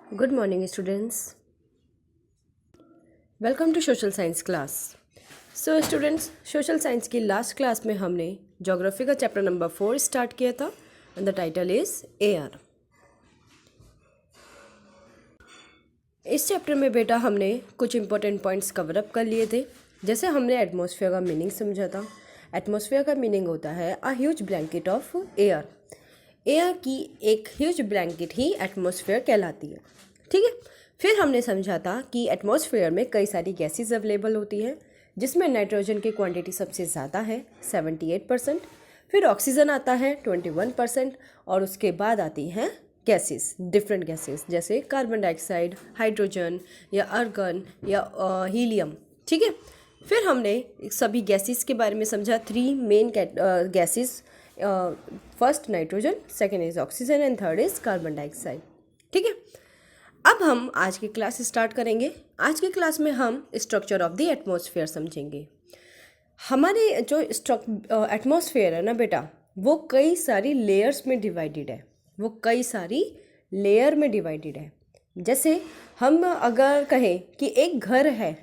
Good morning students, welcome to social science class. So students, social science की last class में हमने geography का chapter number 4 start किया था and the title is air. इस chapter में बेटा हमने कुछ इंपॉर्टेंट पॉइंट्स कवर अप कर लिए थे। जैसे हमने एटमॉस्फेयर का मीनिंग समझा था। एटमॉस्फेयर का मीनिंग होता है a huge blanket of air. Air की एक ह्यूज ब्लैंकेट ही एटमॉस्फेयर कहलाती है। ठीक है। फिर हमने समझा था कि एटमॉस्फेयर में कई सारी गैसेस अवेलेबल होती है, जिसमें नाइट्रोजन की क्वांटिटी सबसे ज़्यादा है 78%। फिर ऑक्सीजन आता है 21% और उसके बाद आती हैं गैसेस, डिफरेंट गैसेस जैसे कार्बन डाइऑक्साइड, हाइड्रोजन या आर्गन या हीलियम। ठीक है। फिर हमने सभी गैसेस के बारे में समझा। 3 main gases, first nitrogen, second is oxygen and third is carbon dioxide. ठीक है। अब हम आज की क्लास स्टार्ट करेंगे। आज की क्लास में हम स्ट्रक्चर ऑफ द एटमॉस्फेयर समझेंगे। हमारे जो एटमॉस्फेयर है ना बेटा, वो कई सारी लेयर्स में डिवाइडेड है। वो कई सारी लेयर में डिवाइडेड है। जैसे हम अगर कहें कि एक घर है,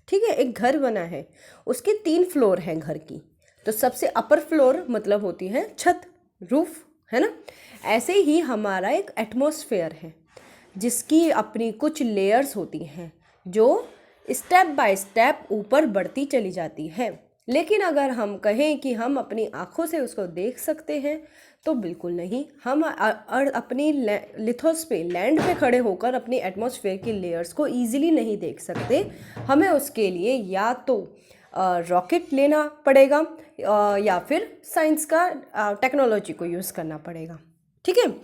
ठीक है, एक घर बना है, उसके 3 फ्लोर हैं घर की। तो सबसे अपर फ्लोर मतलब होती है छत, रूफ, है ना। ऐसे ही हमारा एक एटमॉस्फेयर है जिसकी अपनी कुछ लेयर्स होती हैं जो स्टेप बाय स्टेप ऊपर बढ़ती चली जाती है। लेकिन अगर हम कहें कि हम अपनी आँखों से उसको देख सकते हैं तो बिल्कुल नहीं। हम अपनी लिथोस पे, लैंड पे खड़े होकर अपनी एटमॉस्फेयर की लेयर्स को ईजिली नहीं देख सकते। हमें उसके लिए या तो रॉकेट लेना पड़ेगा या फिर साइंस का टेक्नोलॉजी को यूज़ करना पड़ेगा। ठीक है।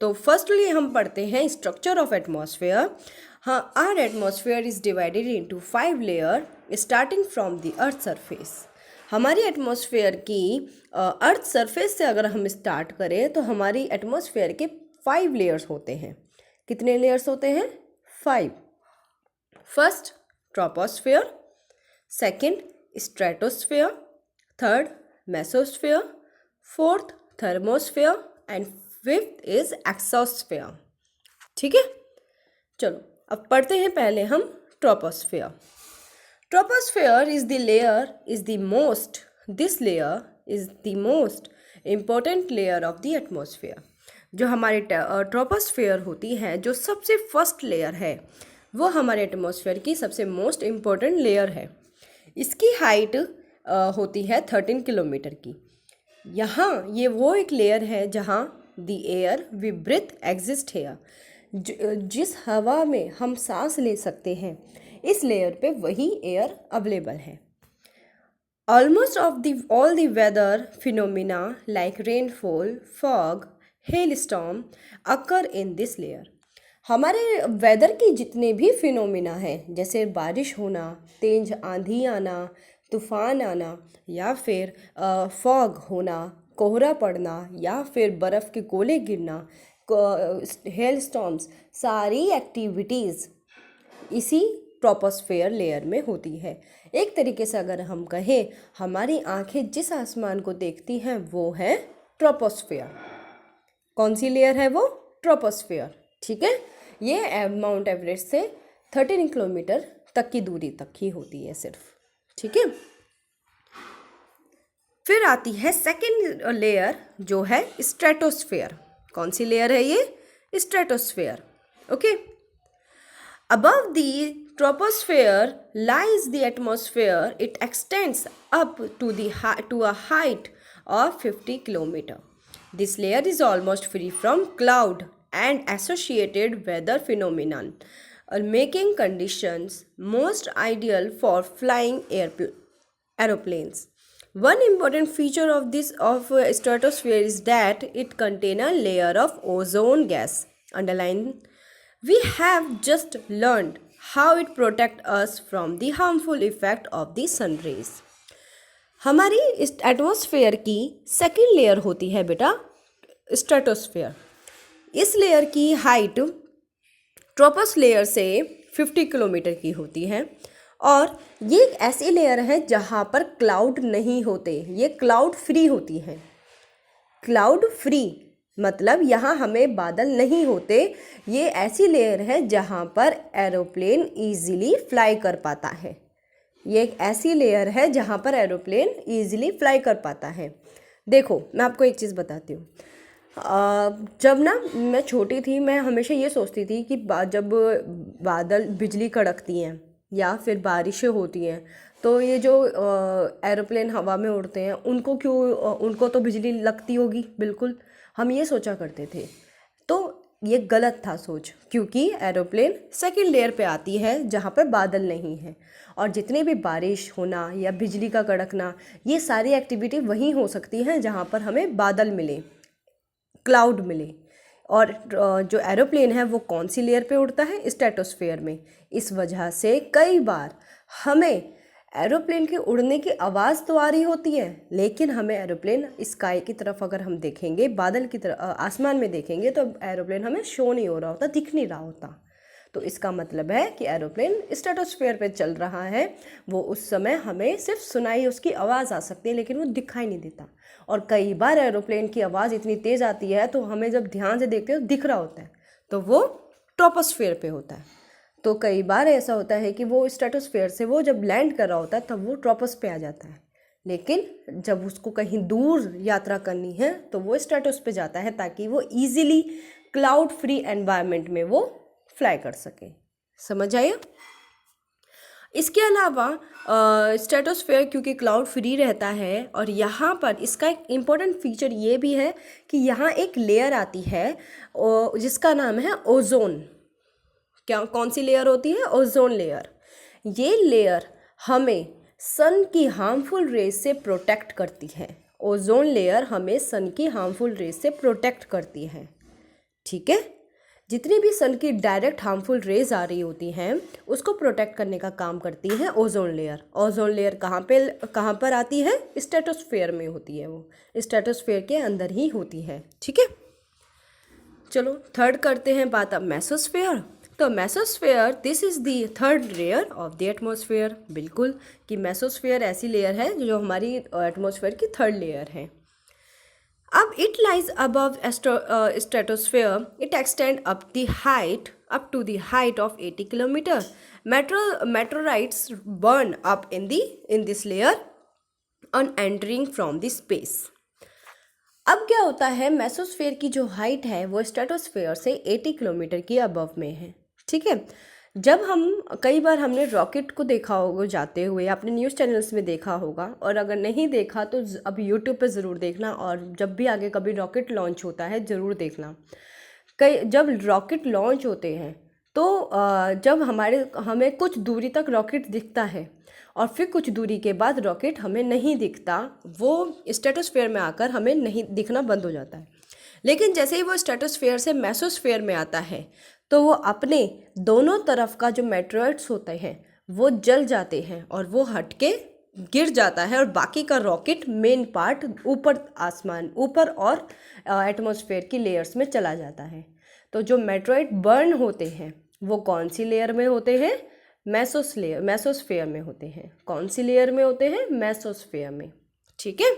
तो फर्स्टली हम पढ़ते हैं स्ट्रक्चर ऑफ एटमॉस्फेयर। हाँ, our atmosphere is divided into 5 layer starting from the earth surface. हमारी एटमॉस्फेयर की अर्थ सरफेस से अगर हम स्टार्ट करें तो हमारी एटमॉस्फेयर के 5 लेयर्स होते हैं। कितने लेयर्स होते हैं? 5। First troposphere, second stratosphere, third mesosphere, fourth thermosphere and fifth is exosphere. ठीक है। चलो अब पढ़ते हैं पहले हम troposphere. Troposphere is the layer is the most this layer is the most important layer of the atmosphere. जो हमारी ट्रोपोस्फेयर होती है, जो सबसे फर्स्ट लेयर है, वो हमारे एटमॉस्फेयर की सबसे मोस्ट इम्पोर्टेंट लेयर है। इसकी हाइट होती है 13 किलोमीटर की। यहाँ ये वो एक लेयर है जहाँ the air we breathe exist here, जिस हवा में हम सांस ले सकते हैं, इस लेयर पे वही एयर अवेलेबल है। Almost of the all the weather phenomena like rainfall, fog, hail storm occur in this layer. हमारे वेदर की जितने भी फिनोमिना हैं, जैसे बारिश होना, तेज आंधी आना, तूफान आना, या फिर फॉग होना, कोहरा पड़ना, या फिर बर्फ़ के गोले गिरना, हेल स्टॉर्म्स, सारी एक्टिविटीज़ इसी ट्रोपोस्फेयर लेयर में होती है। एक तरीके से अगर हम कहें, हमारी आंखें जिस आसमान को देखती हैं वो है ट्रोपोस्फेयर। कौन सी लेयर है वो? ट्रोपोस्फेयर। ठीक है। ये माउंट एवरेस्ट से 13 किलोमीटर तक की दूरी तक ही होती है सिर्फ। ठीक है। फिर आती है सेकेंड लेयर जो है स्ट्रेटोस्फेयर। कौन सी लेयर है ये? Stratosphere. Okay. Above the troposphere lies the atmosphere. It extends up to a height of 50 kilometer. This layer is almost free from cloud and associated weather phenomenon, making conditions most ideal for flying aeroplanes. One important feature of this stratosphere is that it contains a layer of ozone gas. Underline, we have just learned how it protects us from the harmful effect of the sun rays. हमारी इस atmosphere की second layer होती है बेटा stratosphere. इस layer की height ट्रोपोस layer से 50 kilometre की होती है और ये एक ऐसी लेयर है जहाँ पर क्लाउड नहीं होते। ये क्लाउड फ्री होती है। क्लाउड फ्री मतलब यहाँ हमें बादल नहीं होते। ये ऐसी लेयर है जहाँ पर एरोप्लेन इजीली फ्लाई कर पाता है। ये एक ऐसी लेयर है जहाँ पर एरोप्लेन इजीली फ्लाई कर पाता है। देखो मैं आपको एक चीज़ बताती हूँ। जब ना मैं छोटी थी, मैं हमेशा ये सोचती थी कि जब बादल बिजली कड़कती हैं या फिर बारिशें होती हैं तो ये जो एरोप्लेन हवा में उड़ते हैं उनको क्यों उनको तो बिजली लगती होगी, बिल्कुल हम ये सोचा करते थे। तो ये गलत था सोच, क्योंकि एरोप्लेन सेकंड लेयर पे आती है जहाँ पर बादल नहीं है। और जितनी भी बारिश होना या बिजली का कड़कना, ये सारी एक्टिविटी वहीं हो सकती है जहाँ पर हमें बादल मिले, क्लाउड मिले। और जो एरोप्लेन है वो कौन सी लेयर पे उड़ता है? स्ट्रेटोस्फेयर में। इस वजह से कई बार हमें एरोप्लेन के उड़ने की आवाज़ तो आ रही होती है, लेकिन हमें एरोप्लेन स्काई की तरफ अगर हम देखेंगे, बादल की तरफ, आसमान में देखेंगे तो एरोप्लेन हमें शो नहीं हो रहा होता, दिख नहीं रहा होता। तो इसका मतलब है कि एरोप्लेन स्ट्रेटोस्फेयर पे चल रहा है। वो उस समय हमें सिर्फ सुनाई उसकी आवाज़ आ सकती है, लेकिन वो दिखाई नहीं देता। और कई बार एरोप्लेन की आवाज़ इतनी तेज़ आती है तो हमें जब ध्यान से देखते हो दिख रहा होता है, तो वो ट्रोपोस्फेयर पे होता है। तो कई बार ऐसा होता है कि वो स्ट्रेटोस्फेयर से वो जब लैंड कर रहा होता है तब वो ट्रोपोस पे आ जाता है, लेकिन जब उसको कहीं दूर यात्रा करनी है तो वो स्ट्रेटोस पे जाता है, ताकि वो इजीली क्लाउड फ्री एनवायरनमेंट में वो फ्लाई कर सके। समझ आया? इसके अलावा स्ट्रेटोस्फेयर क्योंकि क्लाउड फ्री रहता है, और यहाँ पर इसका एक इम्पोर्टेंट फीचर ये भी है कि यहाँ एक लेयर आती है जिसका नाम है ओजोन। क्या कौन सी लेयर होती है? Ozone layer. ये लेयर हमें सन की हार्मफुल रेज से प्रोटेक्ट करती है। ओजोन लेयर हमें सन की हार्मफुल रेज से प्रोटेक्ट करती है। ठीक है, जितनी भी सन की डायरेक्ट हार्मफुल रेज आ रही होती हैं उसको प्रोटेक्ट करने का काम करती है ओजोन लेयर। ओजोन लेयर कहाँ पर आती है? स्ट्रेटोस्फेयर में होती है। वो स्ट्रेटोस्फेयर के अंदर ही होती है। ठीक है, चलो थर्ड करते हैं बात अब मेसोस्फेयर। तो mesosphere, this is the third layer of the atmosphere. बिल्कुल, कि मेसोस्फेयर ऐसी लेयर है जो हमारी एटमॉस्फेयर की थर्ड लेयर है। अब it lies above stratosphere, it extend up to the height of 80 kilometre. Meteorites burn up in this layer on entering from the space. अब क्या होता है, मेसोस्फेयर की जो हाइट है वो स्ट्रेटोस्फेयर से 80 किलोमीटर की अबव में है। ठीक है, जब कई बार हमने रॉकेट को देखा होगा जाते हुए, आपने न्यूज़ चैनल्स में देखा होगा, और अगर नहीं देखा तो अब यूट्यूब पे ज़रूर देखना, और जब भी आगे कभी रॉकेट लॉन्च होता है ज़रूर देखना। जब रॉकेट लॉन्च होते हैं तो जब हमें कुछ दूरी तक रॉकेट दिखता है और फिर कुछ दूरी के बाद रॉकेट हमें नहीं दिखता, वो स्ट्रेटोस्फेयर में आकर हमें नहीं दिखना बंद हो जाता है। लेकिन जैसे ही वो स्ट्रेटोस्फेयर से मेसोस्फेयर में आता है तो वो अपने दोनों तरफ का जो मेटेरॉइड्स होते हैं वो जल जाते हैं और वो हट के गिर जाता है, और बाकी का रॉकेट मेन पार्ट ऊपर और एटमॉस्फेयर की लेयर्स में चला जाता है। तो जो मेटेरॉइड बर्न होते हैं वो कौन सी लेयर में होते हैं? मेसोस्फेयर में होते हैं। कौन सी लेयर में होते हैं? मेसोस्फेयर में। ठीक है,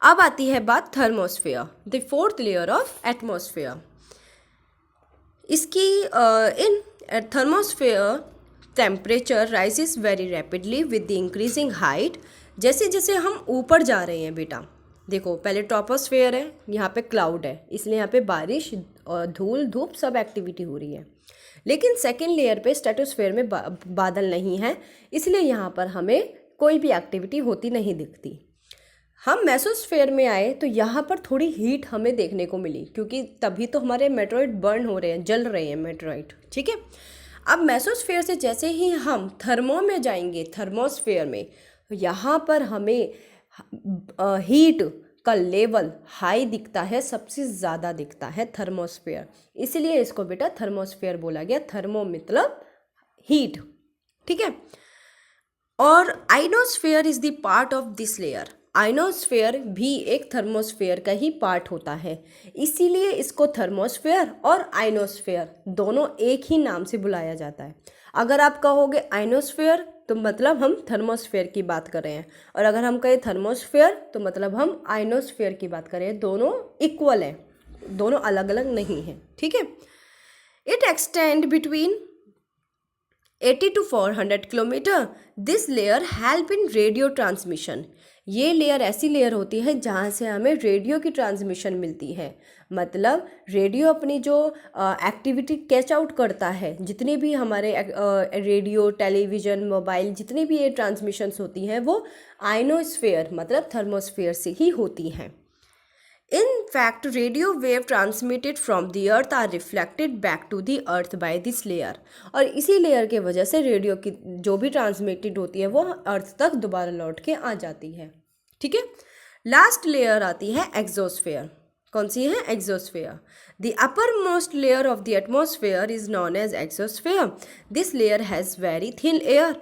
अब आती है बात thermosphere, the fourth layer of atmosphere. इसकी in thermosphere temperature rises very rapidly with the increasing height. जैसे जैसे हम ऊपर जा रहे हैं बेटा, देखो पहले ट्रोपोस्फेयर है, यहाँ पे क्लाउड है, इसलिए यहाँ पे बारिश और धूल धूप सब एक्टिविटी हो रही है। लेकिन सेकेंड लेयर पे स्ट्रेटोस्फेयर में बादल नहीं है, इसलिए यहाँ पर हमें कोई भी एक्टिविटी होती नहीं दिखती। हम मेसोस्फेयर में आए तो यहाँ पर थोड़ी हीट हमें देखने को मिली, क्योंकि तभी तो हमारे मेटेरॉइड बर्न हो रहे हैं, जल रहे हैं मेटेरॉइड। ठीक है, अब मेसोस्फेयर से जैसे ही हम थर्मो में जाएंगे, थर्मोस्फेयर में, यहाँ पर हमें हीट का लेवल हाई दिखता है, सबसे ज़्यादा दिखता है थर्मोस्फेयर, इसलिए इसको बेटा थर्मोस्फेयर बोला गया। थर्मो मतलब हीट। ठीक है, और ionosphere is the part of this layer. Ionosphere भी एक थर्मोस्फेयर का ही पार्ट होता है, इसीलिए इसको थर्मोस्फेयर और आइनोस्फेयर दोनों एक ही नाम से बुलाया जाता है। अगर आप कहोगे आइनोस्फेयर तो मतलब हम थर्मोस्फेयर की बात कर रहे हैं, और अगर हम कहें थर्मोस्फेयर तो मतलब हम आइनोस्फेयर की बात कर रहे हैं। दोनों इक्वल है, दोनों अलग अलग नहीं है, ठीक है। It extend between 80 to 400 kilometre. This layer help in radio transmission. ये लेयर ऐसी लेयर होती है जहाँ से हमें रेडियो की ट्रांसमिशन मिलती है। मतलब रेडियो अपनी जो एक्टिविटी कैच आउट करता है, जितनी भी हमारे रेडियो, टेलीविज़न, मोबाइल, जितनी भी ये ट्रांसमिशंस होती हैं वो आइनोस्फेयर मतलब थर्मोस्फेयर से ही होती हैं। In fact, radio wave transmitted from the earth are reflected back to the earth by this layer। और इसी लेयर के वजह से रेडियो की जो भी ट्रांसमिटेड होती है वो अर्थ तक दोबारा लौट के आ जाती है, ठीक है। लास्ट लेयर आती है एक्सोस्फेयर। कौन सी है? Exosphere. The upper most layer of the atmosphere is known as exosphere. This layer has very thin air.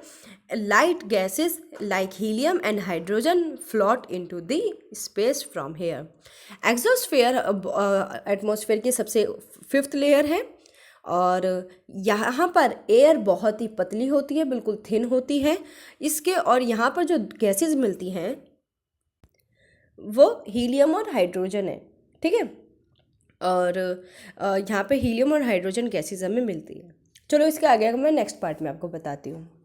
Light gases like helium and hydrogen float into the space from here। Exosphere atmosphere की सबसे 5th layer है, और यहाँ पर air बहुत ही पतली होती है, बिल्कुल थिन होती है इसके, और यहाँ पर जो गैसेस मिलती हैं वो हीलियम और हाइड्रोजन है, ठीक है। और यहाँ पे हीलियम और हाइड्रोजन गैसेस हमें मिलती है। चलो इसके आगे मैं नेक्स्ट पार्ट में आपको बताती हूँ।